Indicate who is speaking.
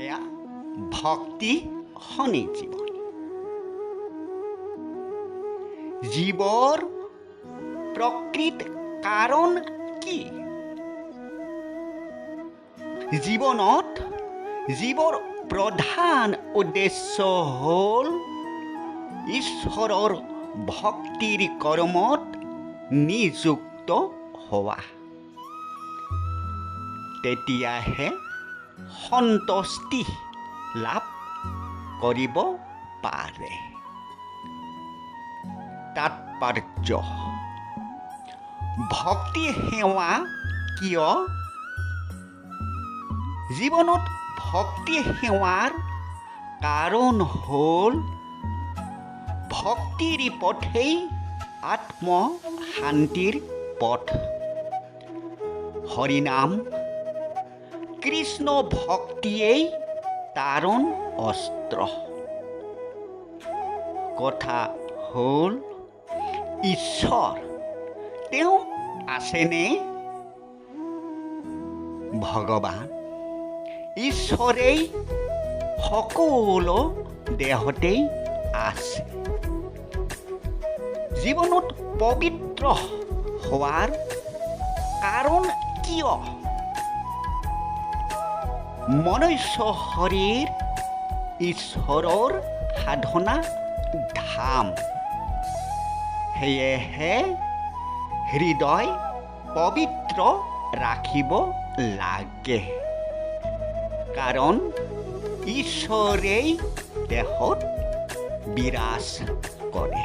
Speaker 1: এয়া ভক্তি হনি জীৱন। জীৱৰ প্ৰকৃত কাৰণ কি? জীৱনত জীৱৰ প্ৰধান উদ্দেশ্য হ'ল ঈশ্বৰৰ ভক্তিৰ কৰ্মত নিযুক্ত হোৱা। তেতিয়াহে সন্তুষ্টি লাভ কৰিব পাৰে। তাৎপৰ্য: ভক্তি সেৱা কিয়? জীৱনত ভক্তি সেৱাৰ কাৰণ হ'ল ভক্তিৰ পথেই আত্মশান্তিৰ পথ। হৰিনাম কৃষ্ণ ভক্তিয়েই তাৰণ অস্ত্ৰ। কথা হ'ল ঈশ্বৰ তেওঁ আছেনে? ভগৱান ঈশ্বৰেই সকলো দেহতেই আছে। জীৱনত পবিত্ৰ হোৱাৰ কাৰণ কিয়? মনুষ্য শৰীৰ ঈশ্বৰৰ সাধনা ধাম। সেয়েহে হৃদয় পবিত্ৰ ৰাখিব লাগে, কাৰণ ঈশ্বৰেই দেহত বিৰাজ কৰে।